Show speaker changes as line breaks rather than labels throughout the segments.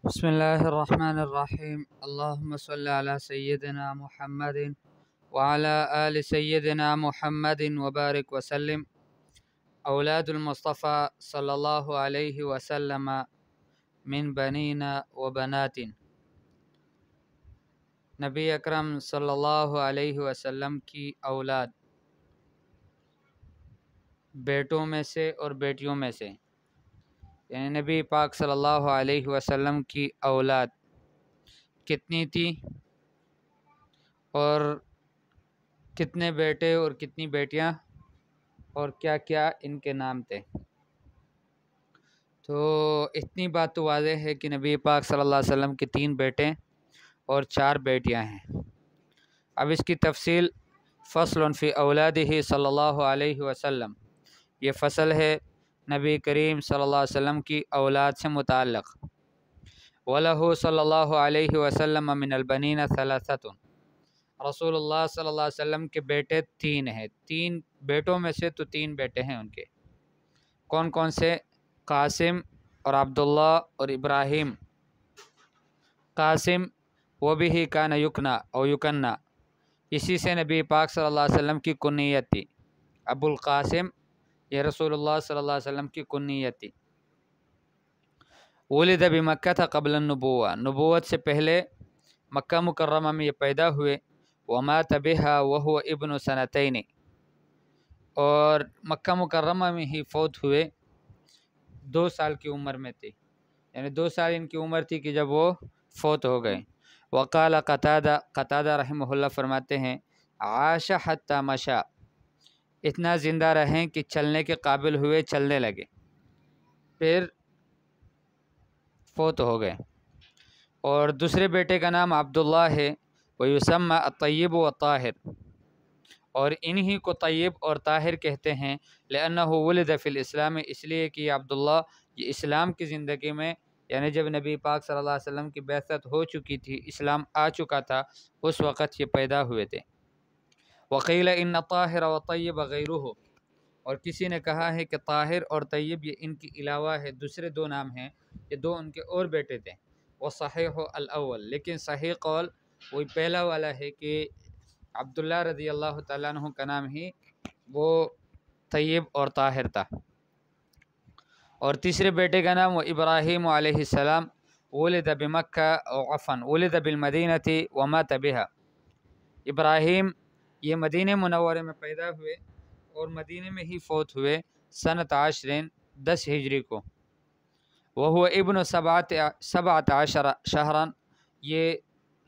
بسم الله الرحمن الرحيم. اللهم صل على سيدنا محمد وعلى آل سيدنا محمد وبارك وسلم. أولاد المصطفى صلى الله عليه وسلم من بنين وبنات. نبی اکرم صلی اللہ علیہ وسلم کی اولاد بیٹوں میں سے اور بیٹیوں میں سے، یعنی نبی پاک صلی اللہ علیہ وسلم کی اولاد کتنی تھی اور کتنے بیٹے اور کتنی بیٹیاں اور کیا کیا ان کے نام تھے؟ تو اتنی بات تو واضح ہے کہ نبی پاک صلی اللہ علیہ وسلم کے 3 بیٹے اور 4 بیٹیاں ہیں۔ اب اس کی تفصیل فصل فی اولادہ صلی اللہ علیہ وسلم، یہ فصل ہے نبی کریم صلی اللہ علیہ وسلم کی اولاد سے متعلق۔ وَلَهُ صلی اللہ علیہ وسلم من البنین ثلاثۃ، رسول اللہ صلی اللہ علیہ وسلم کے بیٹے 3 ہیں، 3 بیٹوں میں سے تو 3 بیٹے ہیں ان کے۔ کون کون سے؟ قاسم اور عبداللہ اور ابراہیم۔ قاسم وہ بھی کان یکنا او یکنہ، اسی سے نبی پاک صلی اللہ علیہ وسلم کی کنیت تھی۔ ابو القاسم یہ رسول اللہ صلی اللہ علیہ وسلم کی کنیت تھی۔ ولد بمکہ تھا قبل النبوہ، نبوت سے پہلے مکہ مکرمہ میں یہ پیدا ہوئے۔ ومات بها وهو ابن سنتین، اور مکہ مکرمہ میں ہی فوت ہوئے 2 سال کی عمر میں تھے، یعنی 2 سال ان کی عمر تھی کہ جب وہ فوت ہو گئے۔ وقال قتادہ رحمہ اللہ فرماتے ہیں عاش حتی مشا، اتنا زندہ رہیں کہ چلنے کے قابل ہوئے، چلنے لگے، پھر فوت ہو گئے۔ اور دوسرے بیٹے کا نام عبداللہ ہے، ویسمى الطیب والطاہر، اور انہی کو طیب اور طاہر کہتے ہیں۔ لأنہ ولد فی الاسلام، اس لیے کہ عبداللہ یہ اسلام کی زندگی میں، یعنی جب نبی پاک صلی اللہ علیہ وسلم کی بعثت ہو چکی تھی، اسلام آ چکا تھا، اس وقت یہ پیدا ہوئے تھے۔ وقیل ان طاہر و طیب غیرہ، اور کسی نے کہا ہے کہ طاہر اور طیب یہ ان کی علاوہ ہے، دوسرے 2 نام ہیں، یہ 2 ان کے اور بیٹے تھے۔ وصحیح الاول، لیکن صحیح قول وہی پہلا والا ہے کہ عبداللہ رضی اللہ تعالیٰ عنہ کا نام ہی وہ طیب اور طاہر تھا۔ اور تیسرے بیٹے کا نام وہ ابراہیم علیہ السلام، ولد بمکہ ولد بالمدینہ ومات بها، ابراہیم یہ مدینہ منورے میں پیدا ہوئے اور مدینہ میں ہی فوت ہوئے سنۃ 10 ہجری کو۔ وہ ابن 17 شہرا، یہ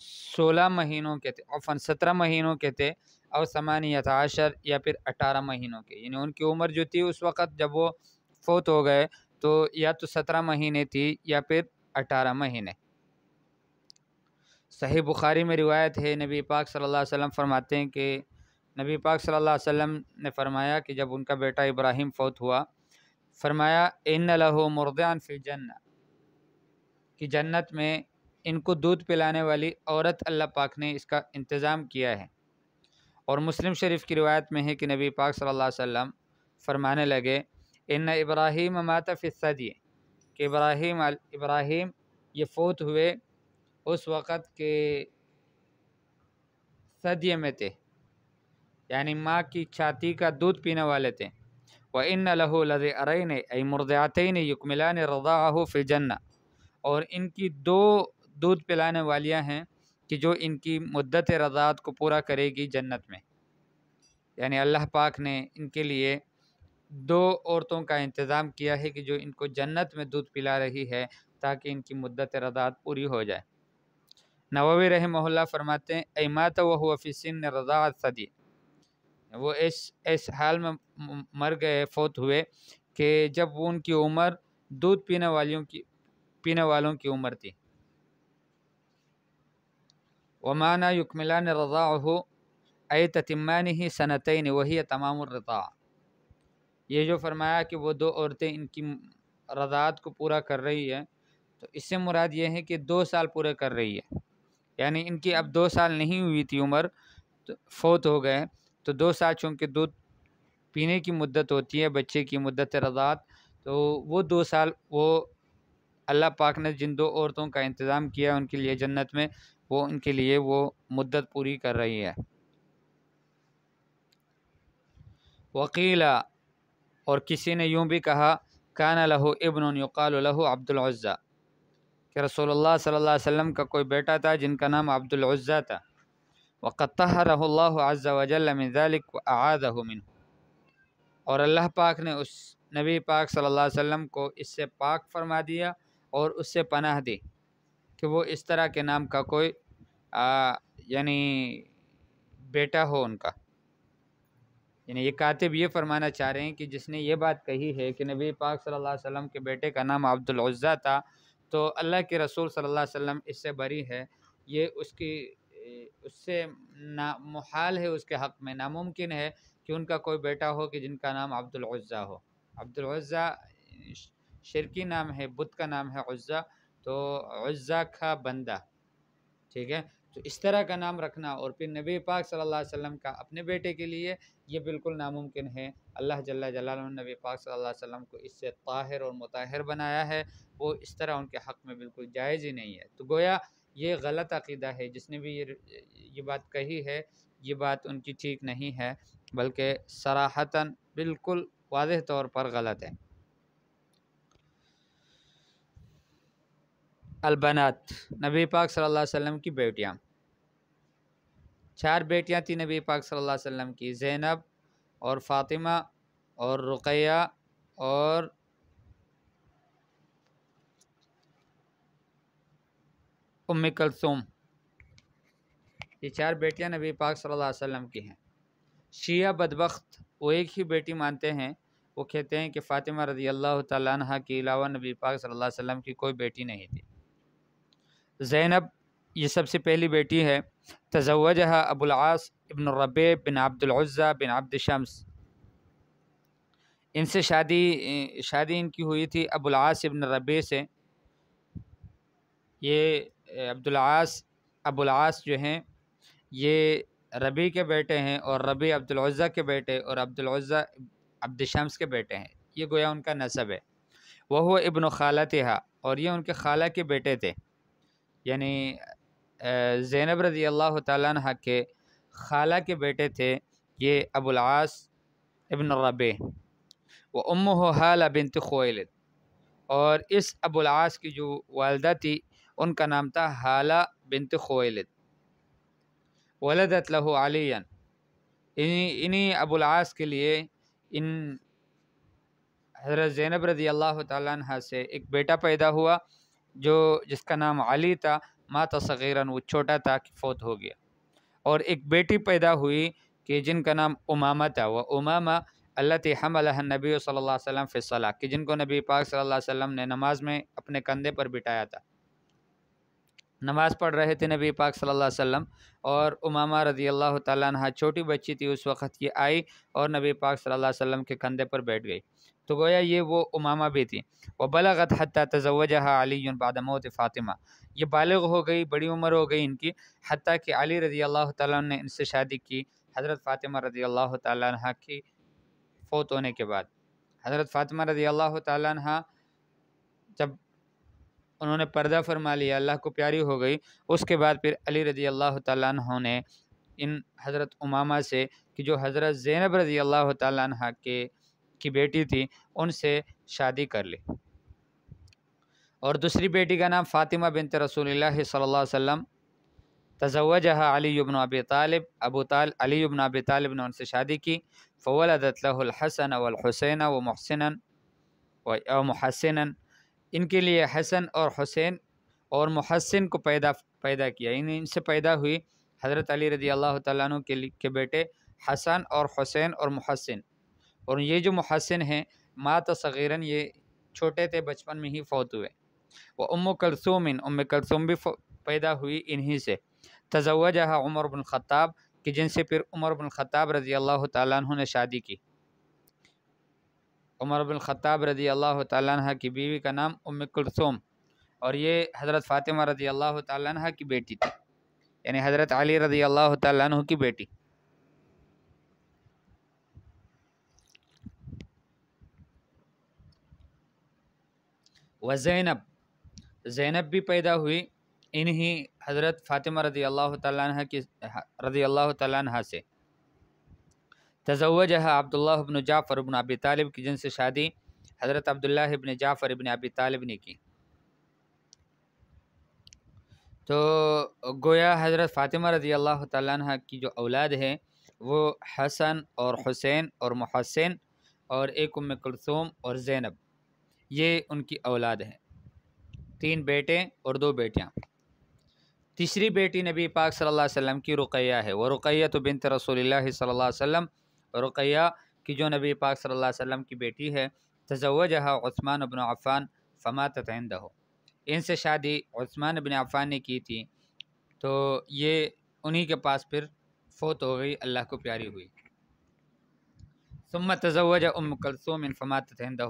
16 مہینوں کے تھے، 17 مہینوں کے تھے، اور 18 یا پھر 18 مہینوں کے، یعنی ان کی عمر جو تھی اس وقت جب وہ فوت ہو گئے تو یا تو 17 مہینے تھی یا پھر 18 مہینے۔ صحیح بخاری میں روایت ہے، نبی پاک صلی اللہ علیہ وسلم فرماتے ہیں کہ نبی پاک صلی اللہ علیہ وسلم نے فرمایا کہ جب ان کا بیٹا ابراہیم فوت ہوا، فرمایا ان لہ مرضعا فی الجنہ، کہ جنت میں ان کو دودھ پلانے والی عورت اللہ پاک نے اس کا انتظام کیا ہے۔ اور مسلم شریف کی روایت میں ہے کہ نبی پاک صلی اللہ علیہ وسلم فرمانے لگے ان ابراہیم مات فی الثدی، کہ ابراہیم یہ فوت ہوئے اس وقت کے ثدی میں تھے، یعنی ماں کی چھاتی کا دودھ پینے والے تھے۔ وَإِنَّ لَهُ لَذِعْرَيْنِ أَيْ مُرْضِعَتَيْنِ يُكْمِلَانِ رَضَاعَهُ فِي الْجَنَّةِ، اور ان کی 2 دودھ پلانے والیاں ہیں کہ جو ان کی مدت رضاعت کو پورا کرے گی جنت میں، یعنی اللہ پاک نے ان کے لیے 2 عورتوں کا انتظام کیا ہے کہ جو ان کو جنت میں دودھ پلا رہی ہے تاکہ ان کی مدت رضاعت پوری ہو جائے۔ نووی رحمہ اللہ فرماتے ہیں ای مات وهو فی سن رضاعت ثدی، وہ اس حال میں مر گئے، فوت ہوئے کہ جب ان کی عمر دودھ پینے والوں کی عمر تھی۔ ومانا یکملان رضاعہ ای تتمانہ سنتین وہی تمام الرضاع، یہ جو فرمایا کہ وہ 2 عورتیں ان کی رضاعت کو پورا کر رہی ہے، تو اس سے مراد یہ ہے کہ 2 سال پورے کر رہی ہے، یعنی ان کی اب 2 سال نہیں ہوئی تھی عمر، تو فوت ہو گئے، تو 2 سال چونکہ دودھ پینے کی مدت ہوتی ہے بچے کی مدت رضاعت، تو وہ 2 سال وہ اللہ پاک نے جن 2 عورتوں کا انتظام کیا ان کے لیے جنت میں، وہ ان کے لیے وہ مدت پوری کر رہی ہے۔ وقیلا، اور کسی نے یوں بھی کہا، کان لہ ابن یقال لہ عبد العزیٰ، کہ رسول اللہ صلی اللہ علیہ وسلم کا کوئی بیٹا تھا جن کا نام عبد العزیٰ تھا۔ وقد طہرہ اللہ عز وجل من ذلک واعاذہ منہ، اور اللہ پاک نے اس نبی پاک صلی اللہ علیہ وسلم کو اس سے پاک فرما دیا اور اس سے پناہ دی کہ وہ اس طرح کے نام کا کوئی یعنی بیٹا ہو ان کا۔ یعنی یہ کاتب یہ فرمانا چاہ رہے ہیں کہ جس نے یہ بات کہی ہے کہ نبی پاک صلی اللہ علیہ وسلم کے بیٹے کا نام عبد العزیٰ تھا، تو اللہ کے رسول صلی اللہ علیہ وسلم اس سے بری ہے، یہ اس سے محال ہے، اس کے حق میں ناممکن ہے کہ ان کا کوئی بیٹا ہو کہ جن کا نام عبد العزیٰ ہو۔ عبد العزیٰ شرکی نام ہے، بت کا نام ہے عزیٰ، تو عزیٰ کا بندہ، ٹھیک ہے۔ تو اس طرح کا نام رکھنا اور پھر نبی پاک صلی اللہ علیہ وسلم کا اپنے بیٹے کے لیے، یہ بالکل ناممکن ہے۔ اللہ جل جلالہ نے نبی پاک صلی اللہ علیہ وسلم کو اس سے طاہر اور مطہر بنایا ہے، وہ اس طرح ان کے حق میں بالکل جائز ہی نہیں ہے۔ تو گویا یہ غلط عقیدہ ہے، جس نے بھی یہ بات کہی ہے، یہ بات ان کی ٹھیک نہیں ہے، بلکہ صراحتاً بالکل واضح طور پر غلط ہے۔ البنات، نبی پاک صلی اللہ علیہ وسلم کی بیٹیاں، 4 بیٹیاں تھیں نبی پاک صلی اللہ علیہ وسلم کی، زینب اور فاطمہ اور رقیہ اور ام کلثوم، یہ 4 بیٹیاں نبی پاک صلی اللہ علیہ وسلم کی ہیں۔ شیعہ بدبخت وہ ایک ہی بیٹی مانتے ہیں، وہ کہتے ہیں کہ فاطمہ رضی اللہ تعالیٰ عنہ کے علاوہ نبی پاک صلی اللہ علیہ وسلم کی کوئی بیٹی نہیں تھی۔ زینب یہ سب سے پہلی بیٹی ہے، تزوجہا ابو العاص ابن الربیع بن عبد العزیٰ بن عبد شمس، ان سے شادی ان کی ہوئی تھی ابو العاص ابن ربیع سے۔ یہ ابو العاص جو ہیں یہ ربیع کے بیٹے ہیں، اور ربیع عبد العزیٰ کے بیٹے، اور عبد العزیٰ عبد شمس کے بیٹے ہیں، یہ گویا ان کا نسب ہے۔ وہ ابن خالتہا، اور یہ ان کے خالہ کے بیٹے تھے، یعنی زینب رضی اللہ تعالیٰ عنہ کے خالہ کے بیٹے تھے یہ ابو العاص ابن الربیع۔ وامہ حالہ بنت خویلد، اور اس ابو العاص کی جو والدہ تھی ان کا نام تھا حالہ بنت خویلد۔ ولدت لہ علیًا، انہی ابو العاص کے لیے ان حضرت زینب رضی اللہ تعالیٰ عنہ سے ایک بیٹا پیدا ہوا جس کا نام علی تھا، مات صغیراً، وہ چھوٹا تھا کہ فوت ہو گیا، اور ایک بیٹی پیدا ہوئی کہ جن کا نام امامہ تھا، وہ امامہ التی حملها النبی صلی اللہ علیہ وسلم فی الصلاۃ، کہ جن کو نبی پاک صلی اللہ علیہ وسلم نے نماز میں اپنے کندھے پر بٹھایا تھا، نماز پڑھ رہے تھے نبی پاک صلی اللہ علیہ وسلم، اور امامہ رضی اللہ تعالیٰ عنہ چھوٹی بچی تھی اس وقت، یہ آئی اور نبی پاک صلی اللہ علیہ وسلم کے کندھے پر بیٹھ گئی، تو گویا یہ وہ امامہ بھی تھی۔ وبلغت حتی تزوجہا علی بعد موت فاطمہ، یہ بالغ ہو گئی، بڑی عمر ہو گئی ان کی، حتیٰ کہ علی رضی اللہ تعالیٰ عنہ نے ان سے شادی کی حضرت فاطمہ رضی اللہ تعالیٰ عنہ کی فوت ہونے کے بعد۔ حضرت فاطمہ رضی اللہ تعالیٰ عنہ جب انہوں نے پردہ فرما لیا، اللہ کو پیاری ہو گئی، اس کے بعد پھر علی رضی اللہ تعالیٰ عنہ نے ان حضرت امامہ سے، کہ جو حضرت زینب رضی اللہ تعالیٰ عنہ کی بیٹی تھی، ان سے شادی کر لی، اور دوسری بیٹی کا نام فاطمہ بنت رسول اللہ صلی اللہ علیہ وسلم، تزوجہا علی بن ابی طالب، علی بن ابی طالب نے ان سے شادی کی، فولدت لہ الحسن والحسین ومحسنا، ان کے لیے حسن اور حسین اور محسن کو پیدا کیا، ان سے پیدا ہوئی حضرت علی رضی اللہ تعالیٰ عنہ کے بیٹے حسن اور حسین اور محسن، اور یہ جو محسن ہیں مات صغیراً، یہ چھوٹے تھے، بچپن میں ہی فوت ہوئے۔ وہ ام کلثوم بھی پیدا ہوئی انہی سے، تزوجہا عمر بن الخطاب، کہ جن سے پھر عمر بن الخطاب رضی اللہ تعالیٰ عنہ نے شادی کی۔ عمر بن الخطاب رضی اللہ تعالیٰ عنہ کی بیوی کا نام ام کلثوم، اور یہ حضرت فاطمہ رضی اللہ تعالیٰ عنہ کی بیٹی تھی، یعنی حضرت علی رضی اللہ تعالیٰ عنہ کی بیٹی۔ وزینب، زینب بھی پیدا ہوئی انہی حضرت فاطمہ رضی اللہ تعالیٰ عنہ سے۔ تزوجها عبداللہ بن جعفر بن ابی طالب کی، جن سے شادی حضرت عبداللہ بن جعفر بن ابی طالب نے کی۔ تو گویا حضرت فاطمہ رضی اللہ تعالیٰ عنہ کی جو اولاد ہے وہ حسن اور حسین اور محسن اور ایک ام کلثوم اور زینب، یہ ان کی اولاد ہیں، 3 بیٹے اور 2 بیٹیاں۔ تیسری بیٹی نبی پاک صلی اللہ علیہ وسلم کی رقیہ ہے، وہ رقیہ تو بنت رسول اللہ صلی اللہ علیہ وسلم، رقیہ کی جو نبی پاک صلی اللہ علیہ وسلم کی بیٹی ہے۔ تزوجہا عثمان بن عفان فماتت عندہ، ان سے شادی عثمان بن عفان نے کی تھی، تو یہ انہی کے پاس پھر فوت ہو گئی، اللہ کو پیاری ہوئی۔ ثم تزوج ام کلثوم فماتت عندہ،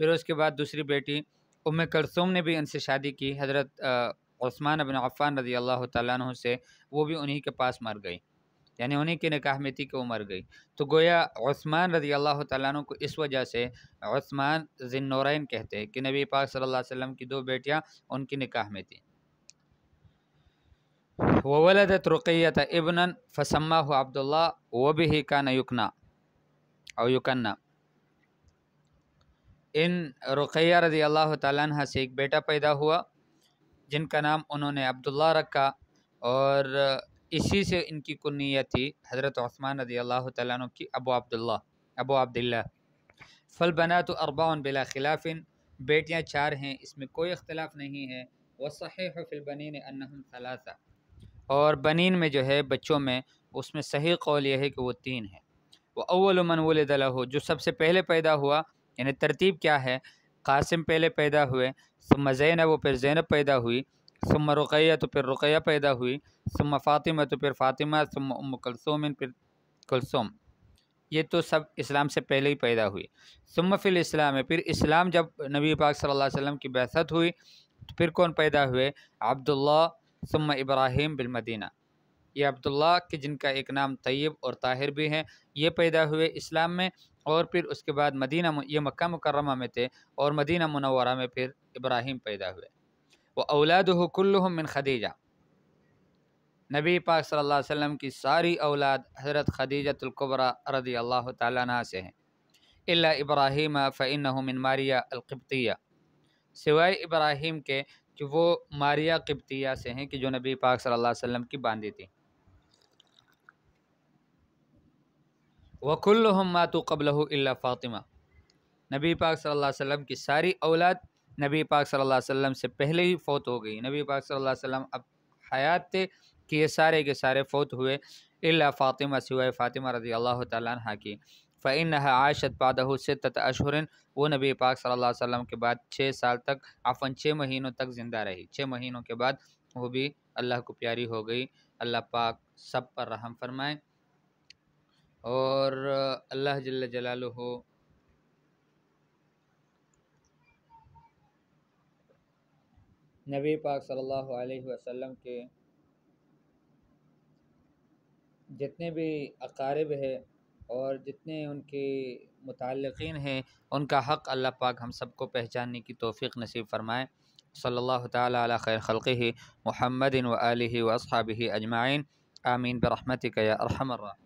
پھر اس کے بعد دوسری بیٹی ام کلثوم نے بھی ان سے شادی کی حضرت عثمان بن عفان رضی اللہ تعالیٰ عنہ سے، وہ بھی انہی کے پاس مر گئی، یعنی انہی کے نکاح میں تھی کہ وہ مر گئی۔ تو گویا عثمان رضی اللہ تعالیٰ عنہ کو اس وجہ سے عثمان ذی النورین کہتے ہیں کہ نبی پاک صلی اللہ علیہ وسلم کی 2 بیٹیاں ان کی نکاح میں تھیں۔ وولدت رقیۃ ابنا فسماہ عبداللہ وبہ کان یکنا او یکنا، ان رقیہ رضی اللہ تعالیٰ عنہ سے ایک بیٹا پیدا ہوا جن کا نام انہوں نے عبداللہ رکھا، اور اسی سے ان کی کنیت تھی حضرت عثمان رضی اللہ تعالیٰ عنہ کی ابو عبداللہ۔ فالبنات 4 بلا خلاف، بیٹیاں 4 ہیں، اس میں کوئی اختلاف نہیں ہے۔ والصحیح فی البنین انہم 3، اور بنین میں جو ہے بچوں میں اس میں صحیح قول یہ ہے کہ وہ 3 ہیں۔ وأول من ولد له، جو سب سے پہلے پیدا ہوا، یعنی ترتیب کیا ہے، قاسم پہلے پیدا ہوئے، ثم زینب، پھر زینب پیدا ہوئی، ثم رقیہ، تو پھر رقیہ پیدا ہوئی، ثم فاطمہ، تو پھر فاطمہ، ثم ام کلثوم، پھر کلثوم، یہ تو سب اسلام سے پہلے ہی پیدا ہوئی۔ ثم فی الاسلام، پھر اسلام جب نبی پاک صلی اللہ علیہ وسلم کی بعثت ہوئی تو پھر کون پیدا ہوئے، عبداللہ ثم ابراہیم بالمدینہ، یہ عبداللہ کہ جن کا ایک نام طیب اور طاہر بھی ہے، یہ پیدا ہوئے اسلام میں، اور پھر اس کے بعد مدینہ، یہ مکہ مکرمہ میں تھے، اور مدینہ منورہ میں پھر ابراہیم پیدا ہوئے۔ وأولادہ کلہم من خدیجہ، نبی پاک صلی اللہ علیہ وسلم کی ساری اولاد حضرت خدیجۃ الکبریٰ رضی اللہ تعالیٰ عنہ سے ہیں، الا ابراہیم فإنہ من ماریہ القبطیہ، سوائے ابراہیم کے کہ وہ ماریہ قبطیہ سے ہیں، کہ جو نبی پاک صلی اللہ علیہ وسلم کی باندھی تھی۔ وَكُلُّهُمْ مَاتُوا قَبْلَهُ إِلَّا فاطمہ، نبی پاک صلی اللہ علیہ وسلم کی ساری اولاد نبی پاک صلی اللہ علیہ وسلم سے پہلے ہی فوت ہو گئی، نبی پاک صلی اللہ علیہ وسلم اب حیات تھے کہ یہ سارے کے سارے فوت ہوئے، الا فاطمہ، سوائے فاطمہ رضی اللہ تعالیٰ عنہ کی۔ فإنها عاشت بعدہ 6 اشہر، وہ نبی پاک صلی اللہ علیہ وسلم کے بعد 6 سال تک، عفواً 6 مہینوں تک زندہ رہی، 6 مہینوں کے بعد وہ بھی اللہ کو پیاری ہو گئی۔ اللہ پاک سب پر رحم فرمائے، اور اللہ جل جلالہ نبی پاک صلی اللہ علیہ وسلم کے جتنے بھی اقارب ہیں اور جتنے ان کے متعلقین ہیں، ان کا حق اللہ پاک ہم سب کو پہچاننے کی توفیق نصیب فرمائے۔ صلی اللہ تعالی علی خیر خلقہ محمد و آلہ و اصحابہ اجمعین، آمین برحمتک یا ارحم الراحمین۔